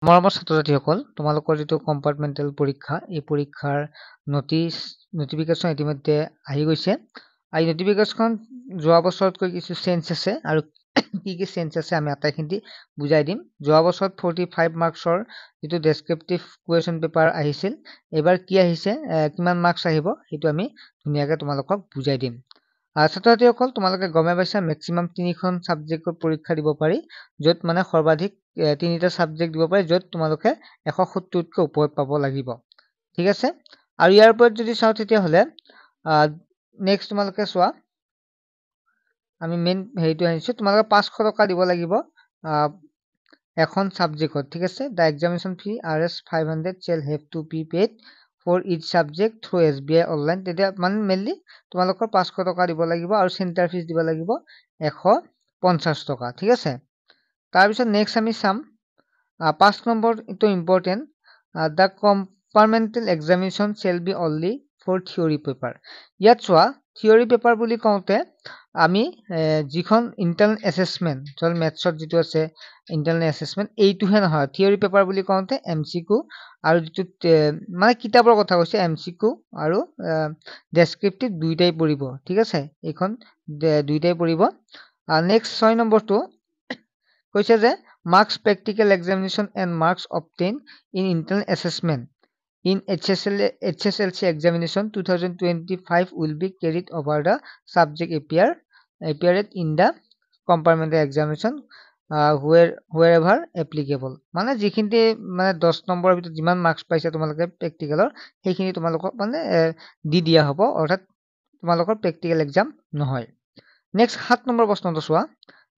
মৰমৰ ছাত্ৰ-ছাত্ৰীসকল, তোমালোকৰ যিটো কম্পাৰ্টমেণ্টেল পৰীক্ষা, এই পৰীক্ষাৰ নটিফিকেশ্যন ইতিমধ্যে আহি গৈছে। এই নটিফিকেশ্যন যোৱা বছৰতকৈ কিছু চেঞ্জ আছে আৰু কি চেঞ্জ আছে আমি আটাইখিনি বুজাই দিম। যোৱা বছৰত 45 মাৰ্কছৰ যিটো ডেছক্ৰিপটিভ কুৱেশ্যন পেপাৰ আহিছিল, এইবাৰ কি আহিছে, কিমান মাৰ্কছ আহিব, সেইটো আমি ধুনীয়াকৈ তোমালোকক বুজাই দিম। ছাত্ৰ-ছাত্ৰীসকল, তোমালোকে গমে পাইছা মেক্সিমাম 3খন ছাবজেক্টৰ পৰীক্ষা দিব পাৰি, য'ত মানে সৰ্বাধিক 3টা ছাবজেক্ট দিব পাৰি, য'ত তোমালোকে 170তকৈ ওপৰত পাব লাগিব। ঠিক আছে, আৰু ইয়াৰ ওপৰত যদি চাওঁ তেতিয়াহ'লে নেক্সট তোমালোকে চোৱা, আমি মেইন হেৰিটো আনিছোঁ, তোমালোকে 500 টকা দিব লাগিব এখন ছাবজেক্টত। ঠিক আছে, the examination Phi Rs 500 shall have to be paid for each subject through SBI online। তেতিয়া মানে মেইনলি তোমালোকৰ 500 টকা দিব লাগিব আৰু চেণ্টাৰ ফিজ দিব লাগিব 150 টকা। ঠিক আছে, তাৰপিছত নেক্সট আমি চাম 5 নম্বৰ, এইটো important, the compartmental examination shall be only for theory paper. ইয়াত চোৱা, থিয়ৰী পেপাৰ বুলি কওঁতে আমি যিখন ইণ্টাৰনেল এছেছমেণ্ট, ধৰ মেথছত যিটো আছে ইণ্টাৰনেল এছেছমেণ্ট, এইটোহে নহয়। থিয়ৰী পেপাৰ বুলি কওঁতে MCQ আৰু যিটো মানে কিতাপৰ কথা কৈছে, MCQ আৰু ডেছক্ৰিপটিভ দুইটাই পৰিব। ঠিক আছে, এইখন দুইটাই পৰিব। নেক্সট 6 নম্বৰটো কৈছে যে marks practical examination and marks obtain in internal assessment in HSLC examination 2025 will be carried over the subject appeared in the compartmental examination wherever applicable। মানে যিখিনি মানে 10 নম্বৰৰ ভিতৰত যিমান মাৰ্কছ পাইছে তোমালোকে প্ৰেক্টিকেলৰ, সেইখিনি তোমালোকক মানে দি দিয়া হ'ব, অৰ্থাৎ তোমালোকৰ প্ৰেক্টিকেল এক্সাম নহয়। নেক্সট 7 নম্বৰ প্ৰশ্নটো চোৱা,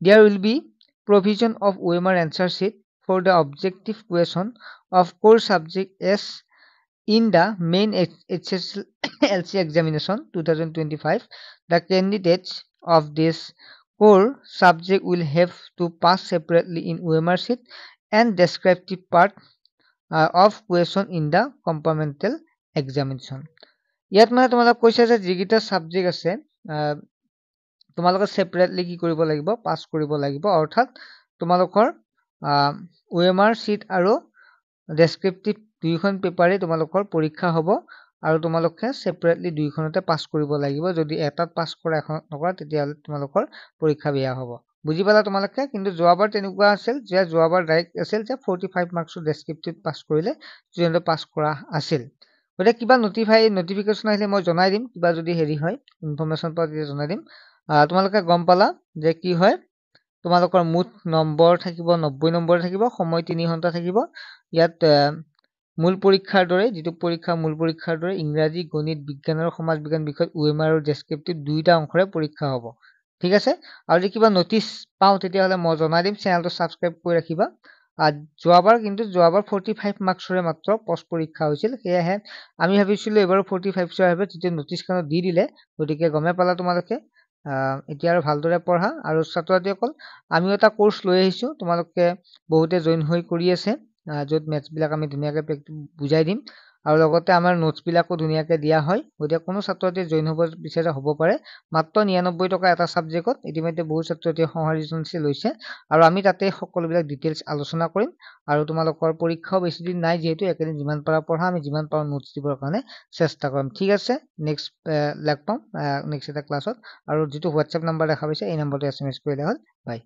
there will be provision of OMR answer sheet for the objective question of core subject as in the main HSLC examination 2025, the candidates of this core subject will have to pass separately in OMR sheet and descriptive part of question in the compartmental examination। ইয়াত মানে তোমালোক কৈছে যে যিকেইটা subject আছে তোমালোকে সেপাৰেটলি কি কৰিব লাগিব, পাছ কৰিব লাগিব, অৰ্থাৎ তোমালোকৰ OMR sheet আৰু ডেছক্ৰিপটিভ দুইখন পেপাৰে তোমালোকৰ পৰীক্ষা হ'ব আৰু তোমালোকে সেপাৰেটলি দুইখনতে পাছ কৰিব লাগিব। যদি এটাত পাছ কৰা এখনত নকৰা তেতিয়াহ'লে তোমালোকৰ পৰীক্ষা বেয়া হ'ব। বুজি পালা তোমালোকে? কিন্তু যোৱাবাৰ তেনেকুৱা আছিল যে যোৱাবাৰ ডাইৰেক্ট আছিল যে 45 মাৰ্কছৰ ডেছক্ৰিপটিভ পাছ কৰিলে ষ্টুডেণ্টে পাছ কৰা আছিল। গতিকে কিবা নটিফিকেশ্যন আহিলে মই জনাই দিম, কিবা যদি হেৰি হয় ইনফৰমেশ্যন পাওঁ তেতিয়া জনাই দিম। তোমালোকে গম পালা যে কি হয়, তোমালোকৰ মুঠ নম্বৰ থাকিব 90 নম্বৰ থাকিব, সময় 3 ঘণ্টা থাকিব। ইয়াত মূল পৰীক্ষাৰ দৰে, যিটো পৰীক্ষা মূল পৰীক্ষাৰ দৰে ইংৰাজী, গণিত, বিজ্ঞান আৰু সমাজ বিজ্ঞান বিষয়ত OMR আৰু ডেছক্ৰিপটিভ দুইটা অংশৰে পৰীক্ষা হ'ব। ঠিক আছে, আৰু যদি কিবা নটিচ পাওঁ তেতিয়াহ'লে মই জনাই দিম। চেনেলটো ছাবস্ক্ৰাইব কৰি ৰাখিবা। যোৱাবাৰ 45 মাৰ্কছৰে মাত্ৰ পষ্ট পৰীক্ষা হৈছিল, সেয়েহে আমি ভাবিছিলো এইবাৰো 45 আহিব, যেতিয়া নটিচখনত দি দিলে, গতিকে গমে পালা তোমালোকে। এতিয়া আৰু ভালদৰে পঢ়া। আৰু ছাত্ৰ-ছাত্ৰীসকল, আমিও এটা কোৰ্চ লৈ আহিছো, তোমালোকে বহুতে জইন হৈ কৰি আছে, য'ত মেথছবিলাক আমি ধুনীয়াকৈ বুজাই দিম আৰু লগতে আমাৰ নোটছবিলাকো ধুনীয়াকৈ দিয়া হয়। গতিকে কোনো ছাত্ৰ-ছাত্ৰী জইন হ'ব বিচাৰে হ'ব পাৰে। মাত্ৰ 99 টকা এটা ছাবজেক্টত। ইতিমধ্যে বহু ছাত্ৰ-ছাত্ৰীয়ে সঁহাৰি লৈছে আৰু আমি তাতে সকলোবিলাক ডিটেইলছ আলোচনা কৰিম। আৰু তোমালোকৰ পৰীক্ষাও বেছি দিন নাই যিহেতু, একেদিন যিমান পাৰা পঢ়া, আমি যিমান পাৰোঁ নোটছ দিবৰ কাৰণে চেষ্টা কৰিম। ঠিক আছে, নেক্সট লগ পাম নেক্সট এটা ক্লাছত। আৰু যিটো হোৱাটছএপ নাম্বাৰ দেখা পাইছে এই নম্বৰটো SMS কৰিলে হ'ল। বাই।